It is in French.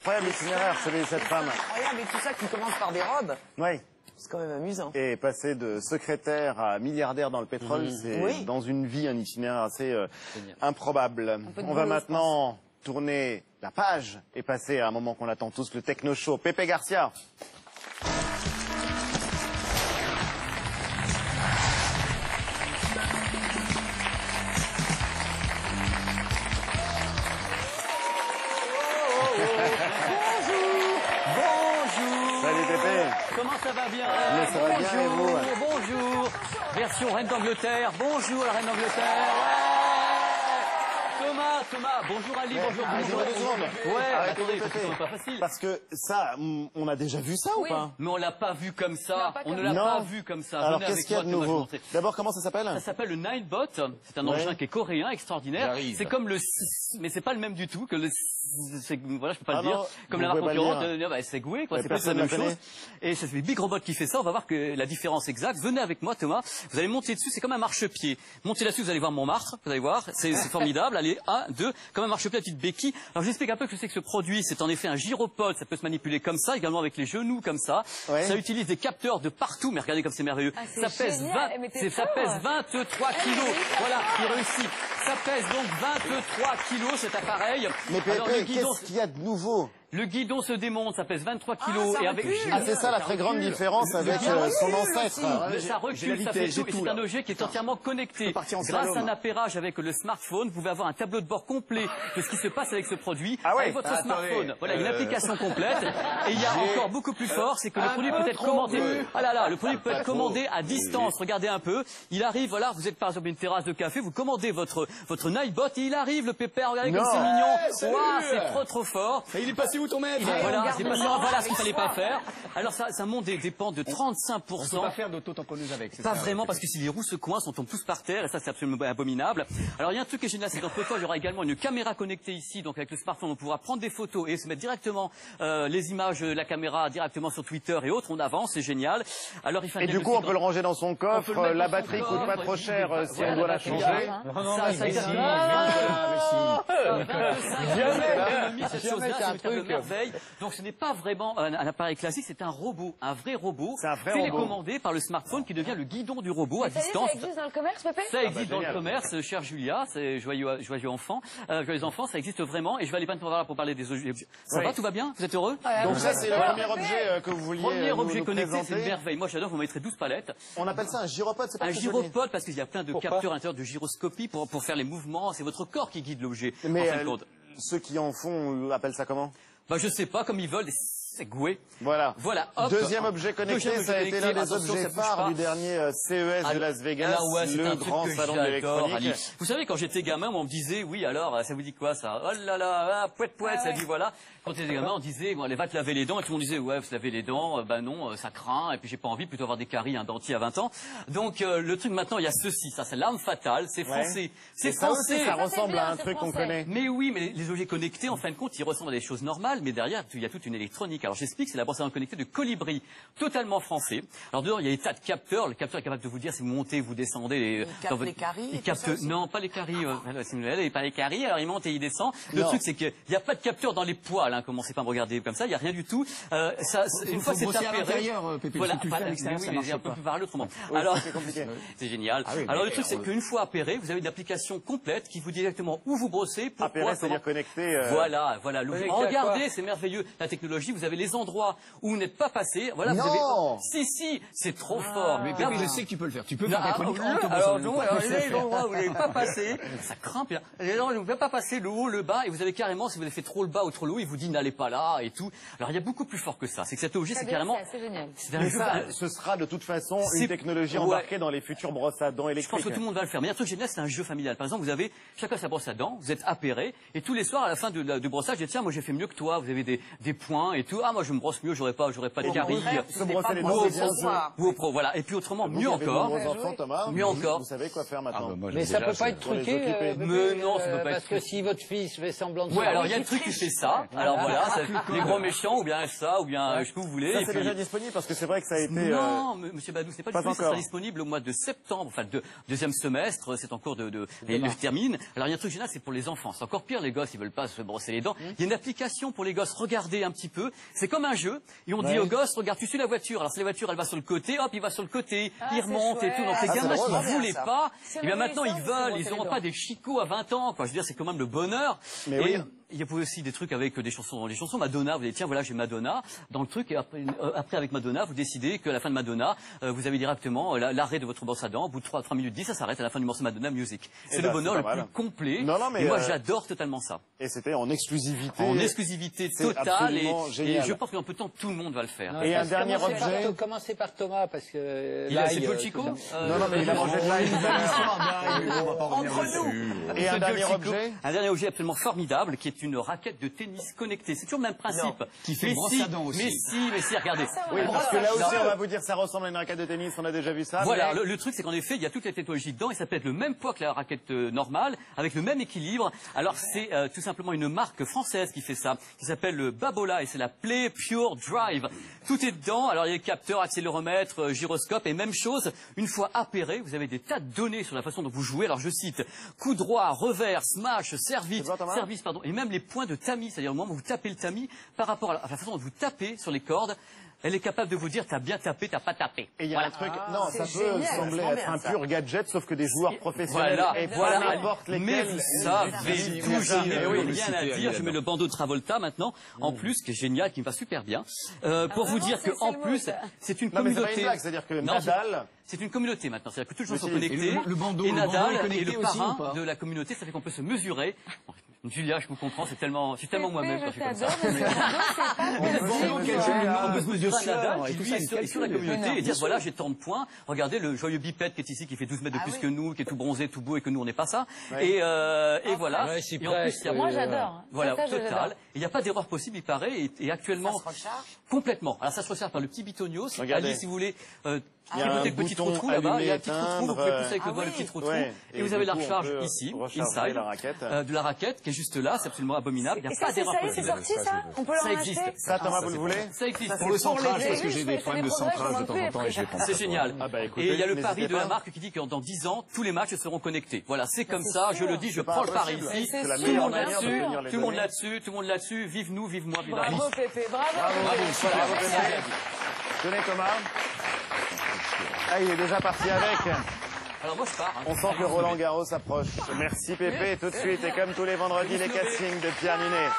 incroyable itinéraire, celui de cette femme. Incroyable, et tout ça qui commence par des robes. Oui. C'est quand même amusant. Et passer de secrétaire à milliardaire dans le pétrole, c'est dans une vie un itinéraire assez improbable. On va maintenant tourner la page et passer à un moment qu'on attend tous, le techno show. Pepe Garcia. Comment ça va bien? Ça va bien et vous? Bonjour. Version Reine d'Angleterre. Bonjour la Reine d'Angleterre. Thomas, bonjour Ali, bonjour. Attendez, c'est pas facile. Parce que ça, on a déjà vu ça ou pas? Mais on l'a pas vu comme ça. On ne l'a pas vu comme ça. Alors qu'est-ce qu'il y a de nouveau? D'abord, comment ça s'appelle? Ça s'appelle le Ninebot. C'est un engin qui est coréen, extraordinaire. C'est comme le... Mais c'est pas le même du tout que le... Voilà, je peux pas le dire. Comme la marque concurrente, c'est Segway, quoi. C'est pas la même chose. Et c'est Big Robot qui fait ça. On va voir que la différence exacte. Venez avec moi, Thomas. Vous allez monter dessus. C'est comme un marchepied. Montez là-dessus, vous allez voir Montmartre. Vous allez voir. C'est formidable. Allez, 1, 2. Comme un marchepied, petite béquille. Alors, je vous explique un peu ce que c'est que ce produit. C'est en effet un gyropode. Ça peut se manipuler comme ça, également avec les genoux, comme ça. Ça utilise des capteurs de partout. Mais regardez comme c'est merveilleux. Ça pèse 23 kilos. Voilà, il réussit. Ça pèse donc 23 kilos, cet appareil. Mais Pépé, qu'est-ce qu'il y a de nouveau? Le guidon se démonte, ça pèse 23 kilos. C'est ça la très grande différence avec son ancêtre. Ça recule, ça fait tout. Et c'est un objet qui est entièrement connecté. Grâce à un appairage avec le smartphone, vous pouvez avoir un tableau de bord complet de ce qui se passe avec ce produit avec votre smartphone. Voilà, une application complète. Et il y a encore beaucoup plus fort, c'est que le produit peut être commandé. Ah là là, le produit peut être commandé à distance. Regardez un peu. Il arrive, voilà, vous êtes par exemple une terrasse de café, vous commandez votre Ninebot et il arrive, le pépère, regardez comme c'est mignon. Waouh, c'est trop fort. Il est passé où ton maître? Voilà, voilà ce qu'il fallait pas faire. Alors ça monte des pentes de 35%. On peut pas faire d'auto-tamponneuse avec. Pas vraiment, parce que si les roues se coincent, on tombe tous par terre, et ça c'est absolument abominable. Alors il y a un truc qui est génial, c'est qu'entre fois il y aura également une caméra connectée ici, donc avec le smartphone on pourra prendre des photos et se mettre directement les images de la caméra directement sur Twitter et autres. On avance, c'est génial. Alors il fait et du coup on peut le ranger dans son coffre. La batterie coûte pas trop cher si on doit la changer. Donc ce n'est pas vraiment un appareil classique, c'est un robot, un vrai robot, télécommandé par le smartphone qui devient le guidon du robot à distance. Ça existe dans le commerce, Pépé? Ça existe dans le commerce, chère Julia, c'est joyeux enfant, joyeux enfants, ça existe vraiment. Et je vais aller maintenant voir pour parler des objets. Ça va, tout va bien? Vous êtes heureux? Donc ça c'est le premier objet que vous vouliez Premier objet nous connecté, présenter. c'est une merveille. Moi j'adore, vous mettrez 12 palettes. On appelle ça un gyropode, c'est pas un gyropode parce qu'il y a plein de capteurs à l'intérieur de gyroscopie pour faire les mouvements. C'est votre corps qui guide l'objet. Mais ceux qui en font appellent ça comment? Bah je sais pas, comme ils veulent. Segway. Voilà. Hop. Deuxième objet connecté, ça a été l'un des objets phares du dernier CES de Las Vegas, le grand salon de l'électronique. Vous savez, quand j'étais gamin, on me disait, oui, alors, ça vous dit quoi, ça? Oh là là, pouet, ça dit, voilà. Quand j'étais gamin, on disait, bon, allez, va te laver les dents. Et tout le monde disait, ouais, vous laver les dents, ben non, ça craint. Et puis, j'ai pas envie, plutôt avoir des caries, un dentier à 20 ans. Donc, le truc maintenant, il y a ceci, ça, c'est l'arme fatale, c'est français. C'est français. Ça ressemble à un truc qu'on connaît. Mais oui, mais les objets connectés, en fin de compte, ils ressemblent à des choses normales, mais derrière, il y a toute une électronique. Alors, j'explique, c'est la brosse à dents connectée de Colibri, totalement français. Alors, dehors, il y a des tas de capteurs. Le capteur est capable de vous dire si vous montez, vous descendez. Les caries. Il capte, non, pas les caries. Pas les caries, alors il monte et il descend. Le truc, c'est qu'il n'y a pas de capteur dans les poils, hein. Commencez pas à me regarder comme ça, il n'y a rien du tout. Une fois c'est appairé. Voilà, un peu plus vers l'autrement. Alors, c'est génial. Alors, le truc, c'est qu'une fois appairé, vous avez une application complète qui vous dit exactement où vous brossez, pourquoi. Appairé, c'est-à-dire connecté. Voilà. Regardez, c'est merveilleux. La technologie, vous avez les endroits où vous n'êtes pas passé. Voilà, vous avez. Si, c'est trop fort. Mais je sais que tu peux le faire. Tu peux faire les endroits où vous n'avez pas passé, ça craint. Les endroits où vous ne pouvez pas passer, le haut, le bas, et vous avez carrément, si vous avez fait trop le bas ou trop le haut, il vous dit n'allez pas là et tout. Alors il y a beaucoup plus fort que ça. C'est que cet objet, c'est carrément. C'est génial. Mais ça, ce sera de toute façon une technologie embarquée dans les futures brosses à dents électriques. Je pense que tout le monde va le faire. Mais il y a un truc génial, c'est un jeu familial. Par exemple, vous avez chacun sa brosse à dents, vous êtes appairé, et tous les soirs, à la fin du brossage, vous dites tiens, moi j'ai fait mieux que toi, vous avez des points et tout. tout. Ah, moi, je me brosse mieux, j'aurais pas de caries. Se brosser les dents, c'est bien. Ou au pro, voilà. Et puis autrement, mieux encore. Mieux encore. Vous savez quoi faire maintenant. Mais ça peut pas être truqué. Mais non, ça peut pas être. Parce que si votre fils fait semblant de. Ouais, alors il y a le truc qui fait ça. Alors voilà, les gros méchants, ou bien ça, ou bien ce que vous voulez. Ça, c'est déjà disponible parce que c'est vrai que ça a été. Non, monsieur Badou, c'est pas du tout. Ça sera disponible au mois de septembre, enfin, deuxième semestre. C'est en cours de termine. Alors il y a un truc génial, c'est pour les enfants. C'est encore pire, les gosses, ils veulent pas se brosser les dents. Il y a une application pour les gosses. Regardez un petit peu. C'est comme un jeu. Et on dit aux gosses, regarde, tu suis la voiture. Alors si la voiture, elle va sur le côté, hop, il va sur le côté, il remonte et tout. Donc les gamins qui ne voulaient pas, et bien maintenant ils veulent. Ils n'auront pas des chicots à 20 ans, quoi. Je veux dire, c'est quand même le bonheur. Mais oui. Il y a aussi des trucs avec des chansons. Les chansons Madonna, vous dites tiens voilà j'ai Madonna dans le truc et après avec Madonna vous décidez qu'à la fin de Madonna vous avez directement l'arrêt de votre brosse à dents au bout de 3 minutes 10 ça s'arrête à la fin du morceau Madonna Music. C'est le bonheur le plus complet. Et moi j'adore totalement ça. Et c'était en exclusivité. En exclusivité totale et je pense qu'en peu de temps tout le monde va le faire. Et un dernier objet. Commencez par Thomas parce que c'est Joe Chico. Non mais il a mangé de l'ail. Entre nous. Et un dernier objet. Un dernier objet absolument formidable qui est une raquette de tennis connectée. C'est toujours le même principe. Qui fait brosse à dents aussi. Mais si, regardez. Oui, parce que là aussi, on va vous dire, ça ressemble à une raquette de tennis, on a déjà vu ça. Voilà, le truc, c'est qu'en effet, il y a toute la technologie dedans, et ça peut être le même poids que la raquette normale, avec le même équilibre. Alors, c'est tout simplement une marque française qui fait ça, qui s'appelle Babola, et c'est la Play Pure Drive. Tout est dedans, alors il y a les capteurs, accéléromètre, gyroscope, et même chose, une fois appairé, vous avez des tas de données sur la façon dont vous jouez. Alors, je cite, coup droit, revers, smash, service, et même les points de tamis, c'est-à-dire au moment où vous tapez le tamis, par rapport à la façon dont vous tapez sur les cordes, elle est capable de vous dire t'as bien tapé, t'as pas tapé. Et il y a un truc, non, ça peut sembler être un pur gadget, sauf que des joueurs professionnels et n'importe lesquels. Mais vous savez tout, je n'ai rien à dire. Je mets le bandeau de Travolta maintenant, en plus, qui est génial, qui me va super bien, pour vous dire que en plus, c'est une communauté. C'est-à-dire que Nadal. C'est une communauté maintenant, c'est-à-dire que toutes les gens sont connectés. Et Nadal est le parrain de la communauté, ça fait qu'on peut se mesurer. Julia, je vous comprends, c'est tellement moi-même quand je fais comme ça. Et puis sur la communauté et dire voilà j'ai tant de points. Regardez le joyeux bipède qui est ici, qui fait 12 mètres de plus que nous, qui est tout bronzé, tout beau et que nous on n'est pas ça. Et voilà. Et en plus, moi j'adore. Voilà, total. Il n'y a pas d'erreur possible, il paraît. Et actuellement, complètement. Alors ça se recharge par le petit bitonios. Allez, si vous voulez. Il y a un petit bouton trou là-bas, il y a un petit allumé, trou, vous pouvez pousser avec le doigt le petit trou. Et vous avez la recharge ici, inside, de la raquette qui est juste là, c'est absolument abominable. Il n'y a pas d'erreur possible. C'est sorti ça? On peut Ça existe. Ça, Thomas, vous le voulez? Ça existe. Pour le centrage, parce que j'ai des problèmes de centrage de temps en temps et je vais prendre ça. C'est génial. Et il y a le pari de la marque qui dit que dans 10 ans, tous les matchs seront connectés. Voilà, c'est comme ça, je le dis, je prends le pari ici. Tout le monde là-dessus, tout le monde là-dessus, tout le monde là-dessus. Vive nous, vive moi, vive la vie. Bravo Pépé, bravo. Tenez, Thomas. Ah, il est déjà parti avec. Alors moi je pars. On sent que Roland Garros s'approche. Merci Pépé, tout de suite. Et comme tous les vendredis, les castings de Pierre Ninet.